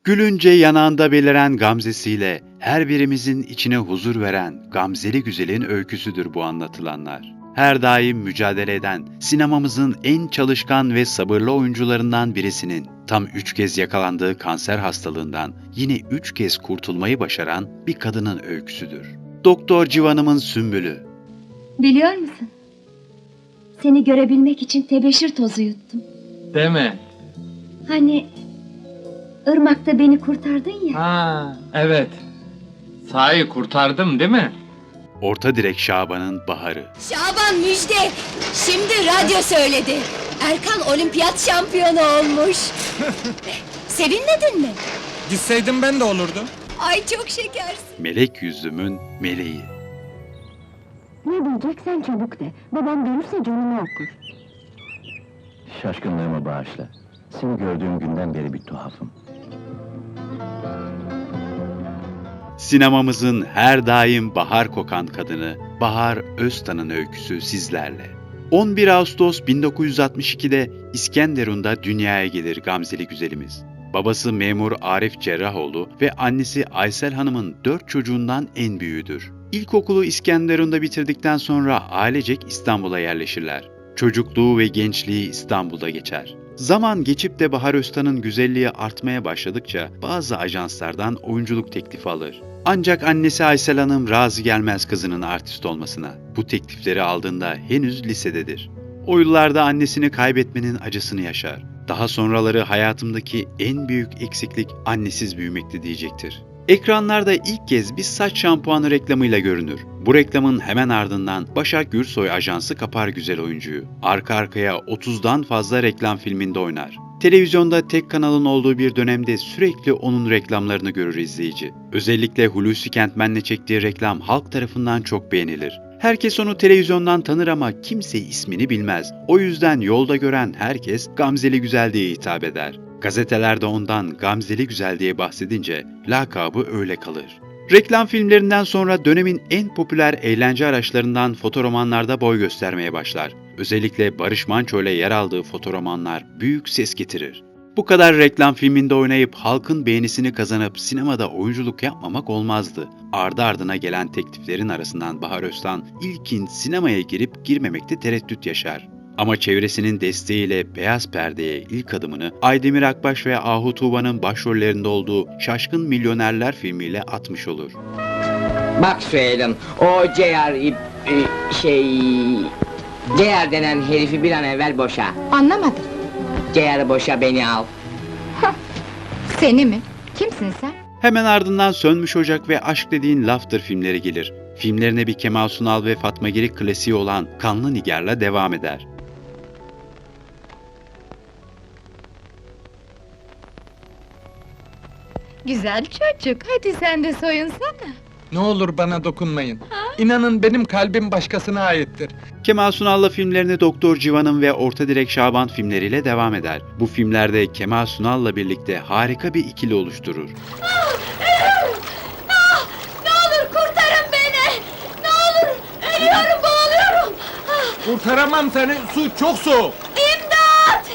Gülünce yanağında beliren gamzesiyle her birimizin içine huzur veren Gamzeli Güzel'in öyküsüdür bu anlatılanlar. Her daim mücadele eden, sinemamızın en çalışkan ve sabırlı oyuncularından birisinin tam 3 kez yakalandığı kanser hastalığından yine 3 kez kurtulmayı başaran bir kadının öyküsüdür. Doktor Civan'ımın Sümbülü. Biliyor musun? Seni görebilmek için tebeşir tozu yuttum. Deme. Hani ırmakta beni kurtardın ya. Ha, evet. Sahi kurtardım değil mi? Orta Direk Şaban'ın Baharı. Şaban müjde! Şimdi radyo söyledi. Erkan olimpiyat şampiyonu olmuş. Sevinmedin mi? Gitseydim ben de olurdum. Ay çok şekersin. Melek yüzlümün meleği. Ne diyeceksen çabuk de. Babam görürse canımı okur. Şaşkınlığımı bağışla. Seni gördüğüm günden beri bir tuhafım. Sinemamızın her daim bahar kokan kadını Bahar Öztan'ın öyküsü sizlerle. 11 Ağustos 1962'de İskenderun'da dünyaya gelir Gamzeli güzelimiz. Babası memur Arif Cerrahoğlu ve annesi Aysel Hanım'ın 4 çocuğundan en büyüğüdür. İlkokulu İskenderun'da bitirdikten sonra ailecek İstanbul'a yerleşirler. Çocukluğu ve gençliği İstanbul'da geçer. Zaman geçip de Bahar Öztan'ın güzelliği artmaya başladıkça bazı ajanslardan oyunculuk teklifi alır. Ancak annesi Aysel Hanım razı gelmez kızının artist olmasına. Bu teklifleri aldığında henüz lisededir. O yıllarda annesini kaybetmenin acısını yaşar. Daha sonraları hayatımdaki en büyük eksiklik annesiz büyümekti diyecektir. Ekranlarda ilk kez bir saç şampuanı reklamıyla görünür. Bu reklamın hemen ardından Başak Gürsoy ajansı kapar güzel oyuncuyu. Arka arkaya 30'dan fazla reklam filminde oynar. Televizyonda tek kanalın olduğu bir dönemde sürekli onun reklamlarını görür izleyici. Özellikle Hulusi Kentmen'le çektiği reklam halk tarafından çok beğenilir. Herkes onu televizyondan tanır ama kimse ismini bilmez. O yüzden yolda gören herkes Gamzeli Güzel diye hitap eder. Gazetelerde ondan Gamzeli Güzel diye bahsedince lakabı öyle kalır. Reklam filmlerinden sonra dönemin en popüler eğlence araçlarından fotoromanlarda boy göstermeye başlar. Özellikle Barış Manço ile yer aldığı fotoromanlar büyük ses getirir. Bu kadar reklam filminde oynayıp halkın beğenisini kazanıp sinemada oyunculuk yapmamak olmazdı. Ardı ardına gelen tekliflerin arasından Bahar Öztan ilkin sinemaya girip girmemekte tereddüt yaşar. Ama çevresinin desteğiyle Beyaz Perde'ye ilk adımını Aydemir Akbaş ve Ahu Tuğba'nın başrollerinde olduğu Şaşkın Milyonerler filmiyle atmış olur. Bak Süheyl'im, o Ceyar denen herifi bir an evvel boşa. Anlamadım. Ceyar'ı boşa, beni al. Seni mi? Kimsin sen? Hemen ardından Sönmüş Ocak ve Aşk Dediğin Laftır filmleri gelir. Filmlerine bir Kemal Sunal ve Fatma Girik klasiği olan Kanlı Nigar'la devam eder. Güzel çocuk. Hadi sen de soyunsana. Ne olur bana dokunmayın. İnanın benim kalbim başkasına aittir. Kemal Sunal'la filmlerini Doktor Civan'ın ve Orta Direk Şaban filmleriyle devam eder. Bu filmlerde Kemal Sunal'la birlikte harika bir ikili oluşturur. Ne olur kurtarın beni! Ne olur! Ölüyorum, boğuluyorum! Kurtaramam seni, su çok soğuk. İmdat!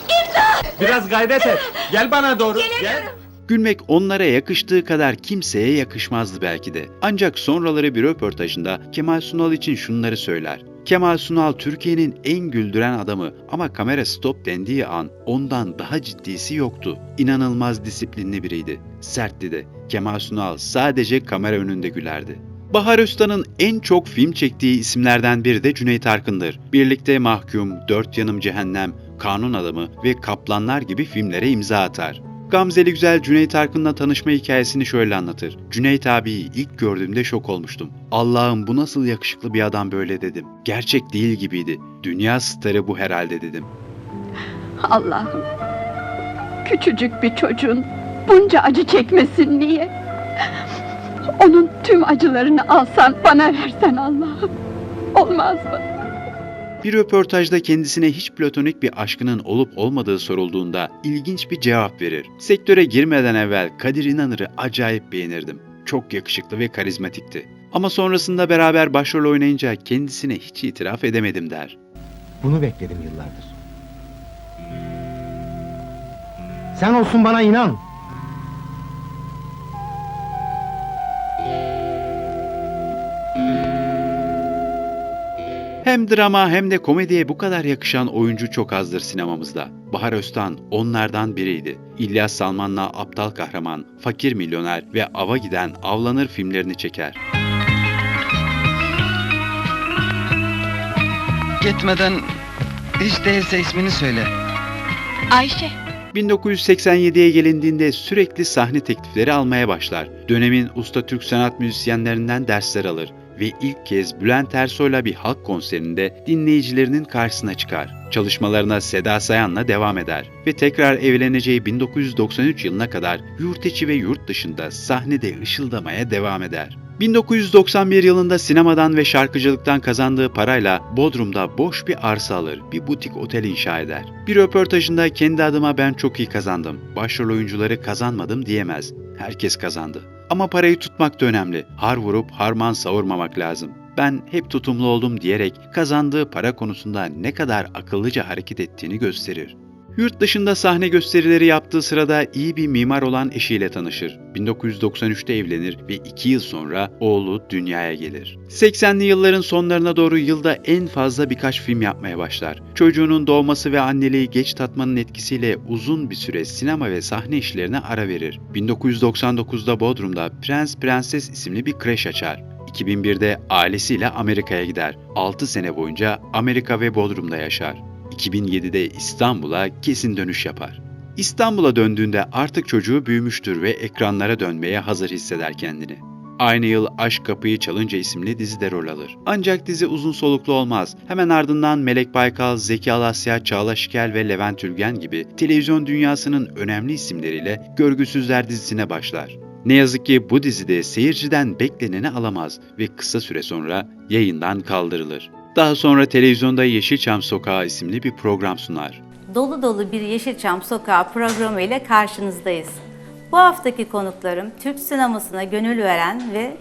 İmdat! Biraz gayret et. Gel bana doğru. Gel. Gülmek onlara yakıştığı kadar kimseye yakışmazdı belki de. Ancak sonraları bir röportajında Kemal Sunal için şunları söyler. Kemal Sunal Türkiye'nin en güldüren adamı ama kamera stop dendiği an ondan daha ciddisi yoktu. İnanılmaz disiplinli biriydi. Sertti de. Kemal Sunal sadece kamera önünde gülerdi. Bahar Öztan'ın en çok film çektiği isimlerden biri de Cüneyt Arkın'dır. Birlikte Mahkum, Dört Yanım Cehennem, Kanun Adamı ve Kaplanlar gibi filmlere imza atar. Gamzeli Güzel Cüneyt Arkın'la tanışma hikayesini şöyle anlatır. Cüneyt abiyi ilk gördüğümde şok olmuştum. Allah'ım bu nasıl yakışıklı bir adam böyle dedim. Gerçek değil gibiydi. Dünya starı bu herhalde dedim. Allah'ım, küçücük bir çocuğun bunca acı çekmesin niye? Onun tüm acılarını alsan, bana versen Allah'ım, olmaz mı? Bir röportajda kendisine hiç platonik bir aşkının olup olmadığı sorulduğunda ilginç bir cevap verir. Sektöre girmeden evvel Kadir İnanır'ı acayip beğenirdim. Çok yakışıklı ve karizmatikti. Ama sonrasında beraber başrol oynayınca kendisine hiç itiraf edemedim der. Bunu bekledim yıllardır. Sen olsun bana inan. Hem drama hem de komediye bu kadar yakışan oyuncu çok azdır sinemamızda. Bahar Öztan onlardan biriydi. İlyas Salman'la Aptal Kahraman, Fakir Milyoner ve Ava Giden Avlanır filmlerini çeker. Gitmeden hiç değilse ismini söyle. Ayşe. 1987'ye gelindiğinde sürekli sahne teklifleri almaya başlar. Dönemin usta Türk sanat müzisyenlerinden dersler alır ve ilk kez Bülent Ersoy'la bir halk konserinde dinleyicilerinin karşısına çıkar. Çalışmalarına Seda Sayan'la devam eder ve tekrar evleneceği 1993 yılına kadar yurt içi ve yurt dışında sahnede ışıldamaya devam eder. 1991 yılında sinemadan ve şarkıcılıktan kazandığı parayla Bodrum'da boş bir arsa alır, bir butik otel inşa eder. Bir röportajında kendi adıma ben çok iyi kazandım, başrol oyuncuları kazanmadım diyemez. Herkes kazandı. Ama parayı tutmak da önemli. Har vurup harman savurmamak lazım. Ben hep tutumlu oldum diyerek kazandığı para konusunda ne kadar akıllıca hareket ettiğini gösterir. Yurt dışında sahne gösterileri yaptığı sırada iyi bir mimar olan eşiyle tanışır. 1993'te evlenir ve 2 yıl sonra oğlu dünyaya gelir. 80'li yılların sonlarına doğru yılda en fazla birkaç film yapmaya başlar. Çocuğunun doğması ve anneliği geç tatmanın etkisiyle uzun bir süre sinema ve sahne işlerine ara verir. 1999'da Bodrum'da Prens Prenses isimli bir kreş açar. 2001'de ailesiyle Amerika'ya gider. 6 sene boyunca Amerika ve Bodrum'da yaşar. 2007'de İstanbul'a kesin dönüş yapar. İstanbul'a döndüğünde artık çocuğu büyümüştür ve ekranlara dönmeye hazır hisseder kendini. Aynı yıl Aşk Kapıyı Çalınca isimli dizide rol alır. Ancak dizi uzun soluklu olmaz. Hemen ardından Melek Baykal, Zeki Alasya, Çağla Şikel ve Levent Ülgen gibi televizyon dünyasının önemli isimleriyle Görgüsüzler dizisine başlar. Ne yazık ki bu dizide seyirciden bekleneni alamaz ve kısa süre sonra yayından kaldırılır. Daha sonra televizyonda Yeşilçam Sokağı isimli bir program sunar. Dolu dolu bir Yeşilçam Sokağı programı ile karşınızdayız. Bu haftaki konuklarım Türk sinemasına gönül veren ve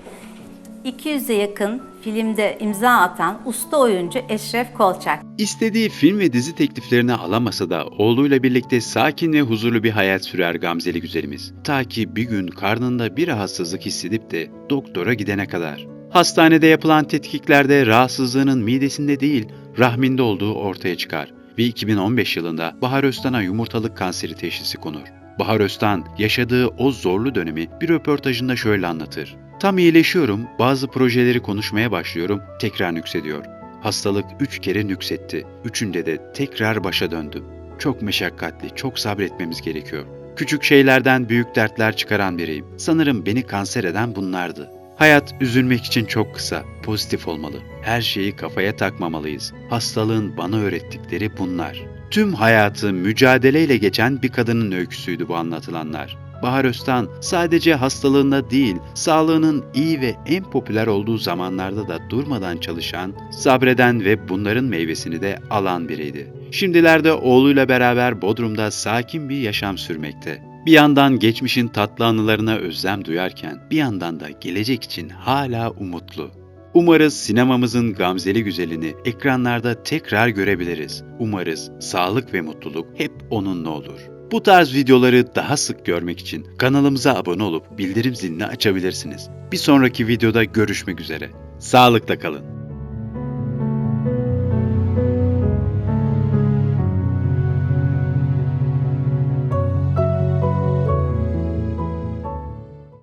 200'e yakın filmde imza atan usta oyuncu Eşref Kolçak. İstediği film ve dizi tekliflerini alamasa da oğluyla birlikte sakin ve huzurlu bir hayat sürer Gamzeli güzelimiz. Ta ki bir gün karnında bir rahatsızlık hissedip de doktora gidene kadar. Hastanede yapılan tetkiklerde rahatsızlığının midesinde değil, rahminde olduğu ortaya çıkar ve 2015 yılında Bahar Öztan'a yumurtalık kanseri teşhisi konur. Bahar Öztan yaşadığı o zorlu dönemi bir röportajında şöyle anlatır. Tam iyileşiyorum, bazı projeleri konuşmaya başlıyorum, tekrar nüksediyor. Hastalık 3 kere nüksetti, 3'ünde de tekrar başa döndüm. Çok meşakkatli, çok sabretmemiz gerekiyor. Küçük şeylerden büyük dertler çıkaran biriyim. Sanırım beni kanser eden bunlardı. Hayat üzülmek için çok kısa, pozitif olmalı. Her şeyi kafaya takmamalıyız. Hastalığın bana öğrettikleri bunlar. Tüm hayatı mücadeleyle geçen bir kadının öyküsüydü bu anlatılanlar. Bahar Öztan sadece hastalığında değil, sağlığının iyi ve en popüler olduğu zamanlarda da durmadan çalışan, sabreden ve bunların meyvesini de alan biriydi. Şimdilerde oğluyla beraber Bodrum'da sakin bir yaşam sürmekte. Bir yandan geçmişin tatlı anılarına özlem duyarken bir yandan da gelecek için hala umutlu. Umarız sinemamızın gamzeli güzelini ekranlarda tekrar görebiliriz. Umarız sağlık ve mutluluk hep onunla olur. Bu tarz videoları daha sık görmek için kanalımıza abone olup bildirim zilini açabilirsiniz. Bir sonraki videoda görüşmek üzere. Sağlıkla kalın.